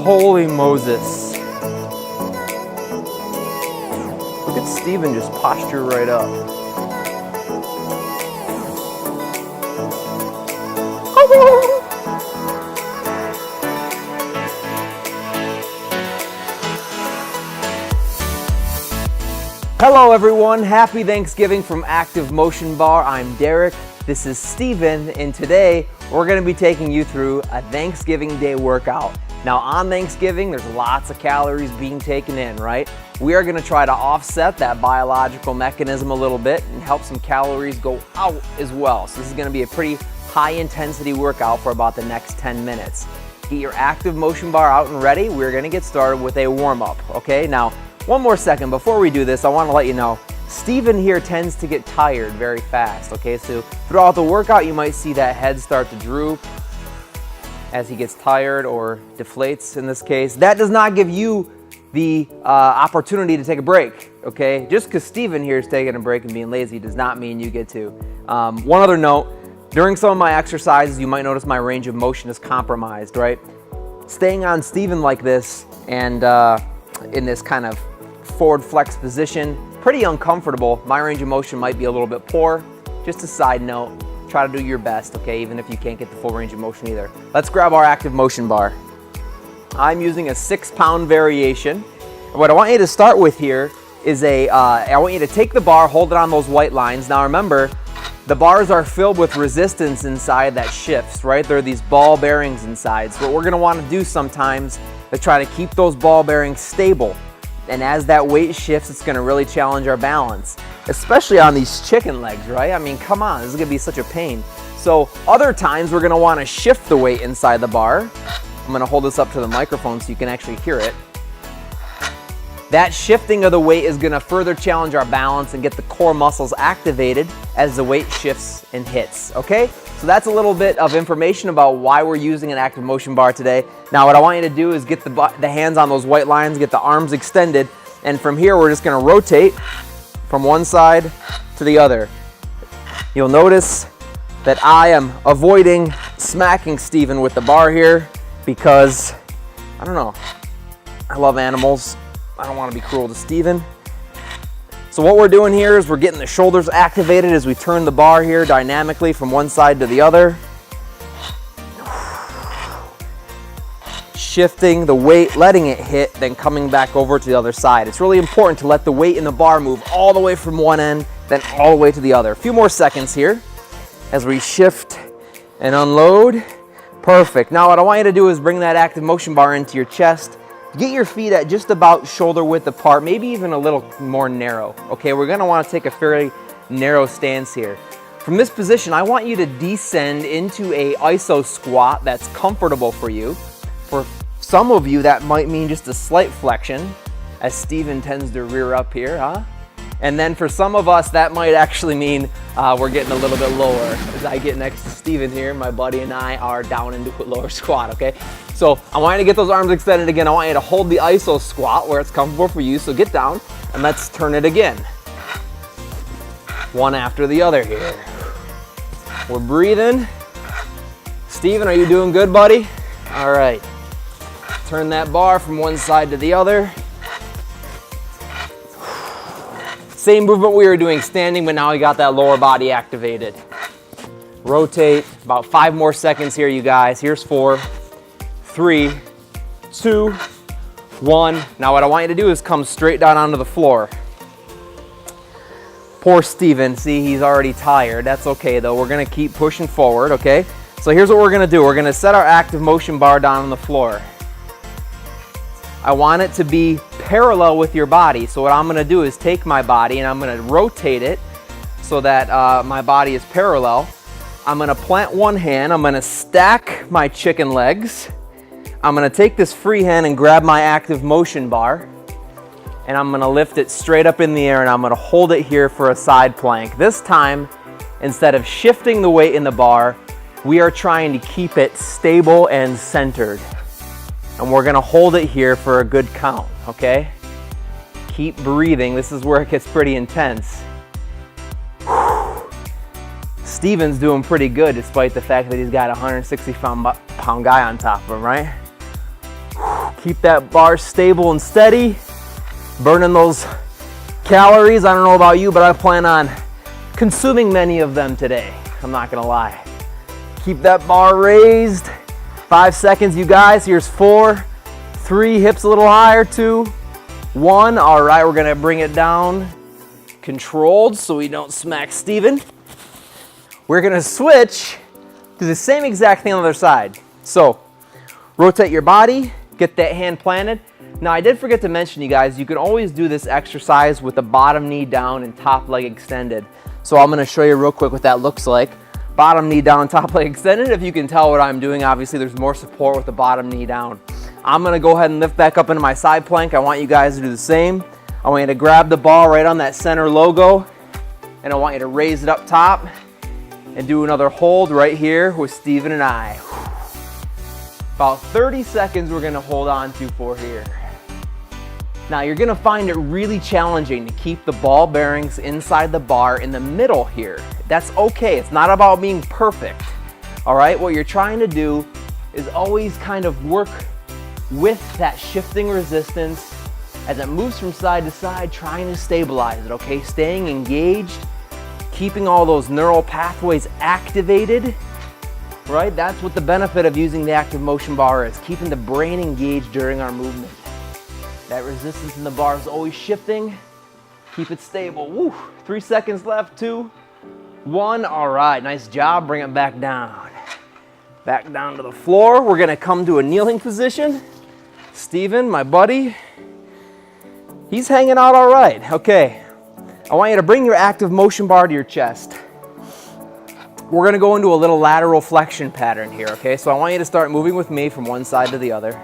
Holy Moses. Look at Steven just posture right up. Hello everyone, happy Thanksgiving from ActivMotion Bar. I'm Derek, this is Steven, and today we're going to be taking you through a Thanksgiving Day workout. Now on Thanksgiving, there's lots of calories being taken in, right? We are going to try to offset that biological mechanism a little bit and help some calories go out as well. So this is going to be a pretty high intensity workout for about the next 10 minutes. Get your ActivMotion Bar out and ready. We're going to get started with a warm-up, okay? Now, one more second before we do this, I want to let you know, Steven here tends to get tired very fast, okay? So throughout the workout, you might see that head start to droop as he gets tired or deflates in this case. That does not give you the opportunity to take a break, okay? Just because Steven here is taking a break and being lazy does not mean you get to. One other note, during some of my exercises, you might notice my range of motion is compromised, right? Staying on Steven like this and in this kind of forward flex position, pretty uncomfortable. My range of motion might be a little bit poor. Just a side note, try to do your best, okay, even if you can't get the full range of motion either. Let's grab our ActivMotion Bar. I'm using a 6-pound variation. What I want you to start with here is I want you to take the bar, hold it on those white lines. Now remember, the bars are filled with resistance inside that shifts, right? There are these ball bearings inside. So what we're gonna wanna do sometimes is try to keep those ball bearings stable. And as that weight shifts, it's gonna really challenge our balance, especially on these chicken legs, right? I mean, come on, this is gonna be such a pain. So other times we're gonna wanna shift the weight inside the bar. I'm gonna hold this up to the microphone so you can actually hear it. That shifting of the weight is gonna further challenge our balance and get the core muscles activated as the weight shifts and hits, okay? So that's a little bit of information about why we're using an ActivMotion Bar today. Now what I want you to do is get the hands on those white lines, get the arms extended, and from here we're just gonna rotate from one side to the other. You'll notice that I am avoiding smacking Steven with the bar here because, I don't know, I love animals. I don't want to be cruel to Steven. So what we're doing here is we're getting the shoulders activated as we turn the bar here dynamically from one side to the other. Shifting the weight, letting it hit, then coming back over to the other side. It's really important to let the weight in the bar move all the way from one end, then all the way to the other. A few more seconds here as we shift and unload. Perfect. Now what I want you to do is bring that ActivMotion Bar into your chest. Get your feet at just about shoulder width apart, maybe even a little more narrow. Okay, we're gonna wanna take a fairly narrow stance here. From this position, I want you to descend into a iso squat that's comfortable for you. For some of you, that might mean just a slight flexion, as Steven tends to rear up here, huh? And then for some of us, that might actually mean we're getting a little bit lower. As I get next to Steven here, my buddy and I are down into a lower squat, okay? So I want you to get those arms extended again. I want you to hold the iso squat where it's comfortable for you. So get down and let's turn it again. One after the other here. We're breathing. Steven, are you doing good, buddy? All right. Turn that bar from one side to the other. Same movement we were doing standing, but now we got that lower body activated. Rotate, about 5 more seconds here, you guys. Here's 4, 3, 2, 1. Now what I want you to do is come straight down onto the floor. Poor Steven, see, he's already tired. That's okay though, we're gonna keep pushing forward, okay? So here's what we're gonna do. We're gonna set our ActivMotion Bar down on the floor. I want it to be parallel with your body. So what I'm gonna do is take my body and I'm gonna rotate it so that my body is parallel. I'm gonna plant one hand, I'm gonna stack my chicken legs. I'm gonna take this free hand and grab my ActivMotion Bar, and I'm gonna lift it straight up in the air and I'm gonna hold it here for a side plank. This time, instead of shifting the weight in the bar, we are trying to keep it stable and centered. And we're gonna hold it here for a good count, okay? Keep breathing, this is where it gets pretty intense. Steven's doing pretty good despite the fact that he's got a 160-pound guy on top of him, right? Keep that bar stable and steady, burning those calories. I don't know about you, but I plan on consuming many of them today. I'm not gonna lie. Keep that bar raised. 5 seconds, you guys. Here's 4, 3, hips a little higher, 2, 1. All right, we're gonna bring it down controlled so we don't smack Steven. We're gonna switch to the same exact thing on the other side. So rotate your body, get that hand planted. Now I did forget to mention, you guys, you can always do this exercise with the bottom knee down and top leg extended. So I'm gonna show you real quick what that looks like. Bottom knee down, top leg extended. If you can tell what I'm doing, obviously there's more support with the bottom knee down. I'm gonna go ahead and lift back up into my side plank. I want you guys to do the same. I want you to grab the ball right on that center logo, and I want you to raise it up top and do another hold right here with Steven and I. About 30 seconds we're gonna hold on to for here. Now you're gonna find it really challenging to keep the ball bearings inside the bar in the middle here. That's okay, it's not about being perfect. All right, what you're trying to do is always kind of work with that shifting resistance as it moves from side to side, trying to stabilize it, okay? Staying engaged, keeping all those neural pathways activated, right? That's what the benefit of using the ActivMotion Bar is, keeping the brain engaged during our movement. That resistance in the bar is always shifting. Keep it stable. Woo. 3 seconds left, 2, 1. All right, nice job. Bring it back down. Back down to the floor. We're gonna come to a kneeling position. Steven, my buddy, he's hanging out all right. Okay, I want you to bring your ActivMotion Bar to your chest. We're gonna go into a little lateral flexion pattern here, okay? So I want you to start moving with me from one side to the other.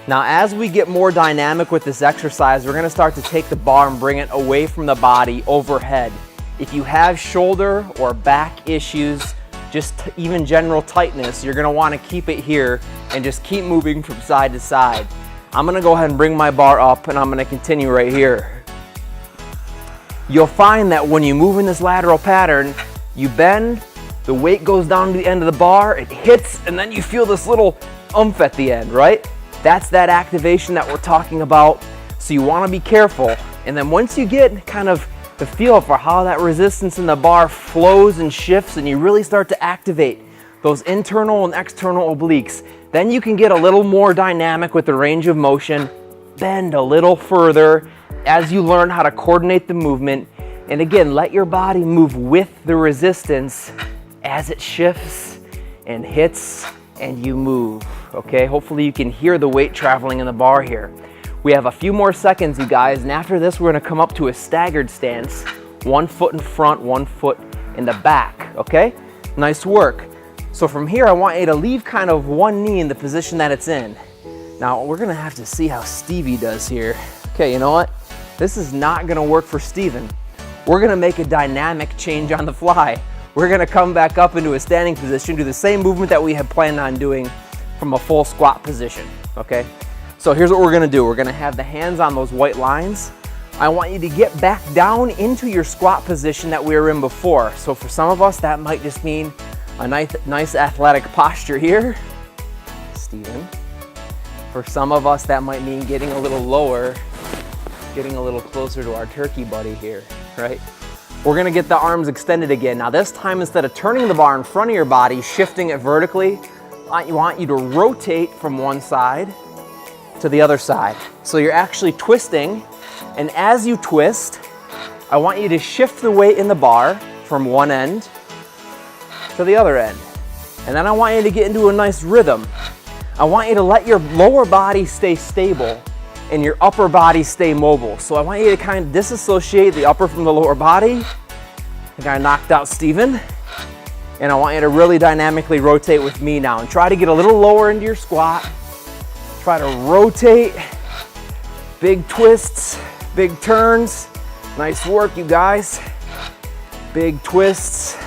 Now, as we get more dynamic with this exercise, we're gonna start to take the bar and bring it away from the body overhead. If you have shoulder or back issues, just even general tightness, you're gonna wanna keep it here and just keep moving from side to side. I'm gonna go ahead and bring my bar up and I'm gonna continue right here. You'll find that when you move in this lateral pattern, you bend, the weight goes down to the end of the bar, it hits, and then you feel this little oomph at the end, right? That's that activation that we're talking about. So you wanna be careful. And then once you get kind of the feel for how that resistance in the bar flows and shifts and you really start to activate those internal and external obliques, then you can get a little more dynamic with the range of motion, bend a little further as you learn how to coordinate the movement. And again, let your body move with the resistance as it shifts and hits and you move, okay? Hopefully you can hear the weight traveling in the bar here. We have a few more seconds, you guys, and after this we're gonna come up to a staggered stance, 1 foot in front, 1 foot in the back, okay? Nice work. So from here I want you to leave kind of one knee in the position that it's in. Now we're gonna have to see how Stevie does here. Okay, you know what? This is not gonna work for Steven. We're gonna make a dynamic change on the fly. We're gonna come back up into a standing position, do the same movement that we had planned on doing from a full squat position, okay? So here's what we're gonna do. We're gonna have the hands on those white lines. I want you to get back down into your squat position that we were in before. So for some of us, that might just mean a nice athletic posture here. Steven. For some of us, that might mean getting a little lower, getting a little closer to our turkey buddy here, right? We're gonna get the arms extended again. Now this time, instead of turning the bar in front of your body, shifting it vertically, I want you to rotate from one side to the other side. So you're actually twisting, and as you twist, I want you to shift the weight in the bar from one end to the other end. And then I want you to get into a nice rhythm. I want you to let your lower body stay stable and your upper body stay mobile. So I want you to kind of disassociate the upper from the lower body. I think I knocked out Steven. And I want you to really dynamically rotate with me now and try to get a little lower into your squat. Try to rotate, big twists, big turns. Nice work, you guys. Big twists.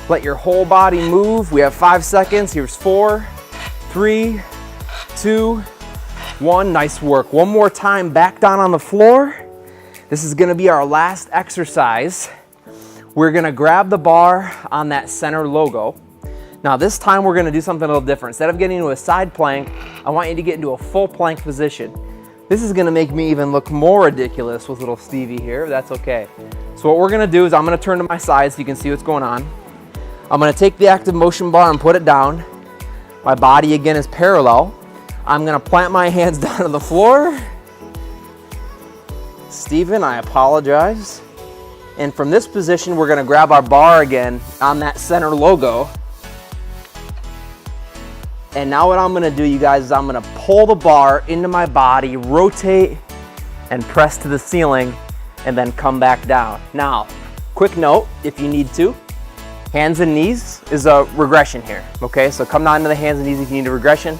Let your whole body move. We have 5 seconds. Here's 4, 3, 2, 1. Nice work. One more time, back down on the floor. This is gonna be our last exercise. We're gonna grab the bar on that center logo. Now this time we're gonna do something a little different. Instead of getting into a side plank, I want you to get into a full plank position. This is gonna make me even look more ridiculous with little Stevie here, but that's okay. So what we're gonna do is I'm gonna turn to my side so you can see what's going on. I'm gonna take the ActivMotion bar and put it down. My body again is parallel. I'm gonna plant my hands down on the floor. Steven, I apologize. And from this position, we're gonna grab our bar again on that center logo. And now what I'm gonna do, you guys, is I'm gonna pull the bar into my body, rotate, and press to the ceiling, and then come back down. Now, quick note, if you need to, hands and knees is a regression here, okay? So come down to the hands and knees if you need a regression.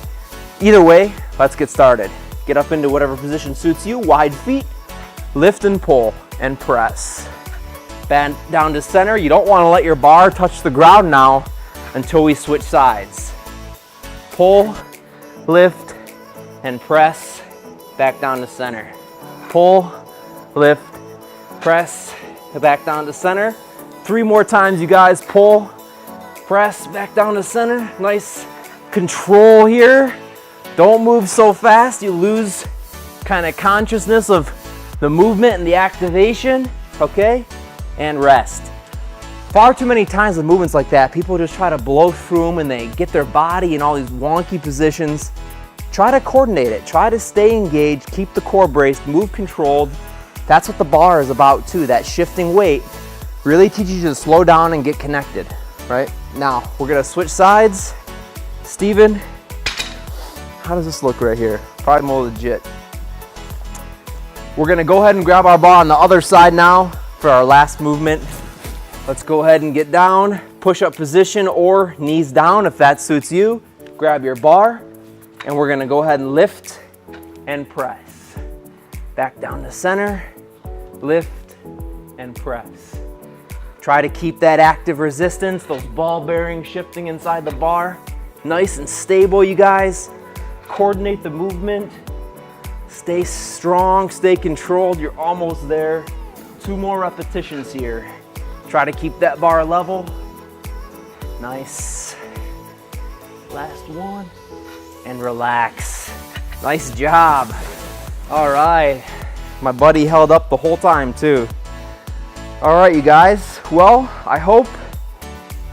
Either way, let's get started. Get up into whatever position suits you, wide feet, lift and pull, and press. Bend down to center. You don't wanna let your bar touch the ground now until we switch sides. Pull, lift, and press, back down to center. Pull, lift, press, back down to center. 3 more times, you guys. Pull, press, back down to center. Nice control here. Don't move so fast, you lose kind of consciousness of the movement and the activation, okay? And rest. Far too many times with movements like that, people just try to blow through them and they get their body in all these wonky positions. Try to coordinate it. Try to stay engaged, keep the core braced, move controlled. That's what the bar is about too. That shifting weight really teaches you to slow down and get connected, right? Now, we're gonna switch sides. Steven, how does this look right here? Probably more legit. We're gonna go ahead and grab our bar on the other side now for our last movement. Let's go ahead and get down, push-up position or knees down if that suits you. Grab your bar, and we're gonna go ahead and lift and press. Back down to center, lift and press. Try to keep that active resistance, those ball bearings shifting inside the bar. Nice and stable, you guys. Coordinate the movement. Stay strong, stay controlled. You're almost there. 2 more repetitions here. Try to keep that bar level. Nice. Last one. And relax. Nice job. All right. My buddy held up the whole time too. All right, you guys. Well, I hope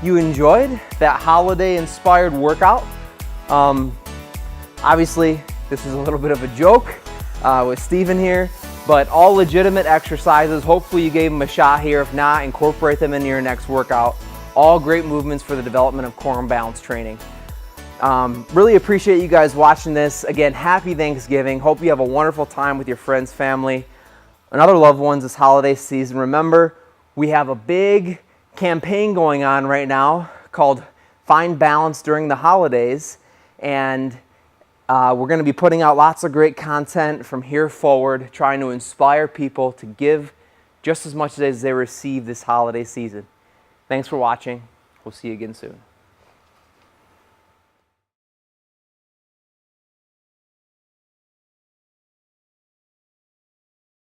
you enjoyed that holiday-inspired workout. Obviously, this is a little bit of a joke with Steven here. But all legitimate exercises. Hopefully you gave them a shot here. If not, incorporate them into your next workout. All great movements for the development of core and balance training. Really appreciate you guys watching this. Again, happy Thanksgiving. Hope you have a wonderful time with your friends, family, and other loved ones this holiday season. Remember, we have a big campaign going on right now called Find Balance During the Holidays. And we're going to be putting out lots of great content from here forward, trying to inspire people to give just as much as they receive this holiday season. Thanks for watching. We'll see you again soon.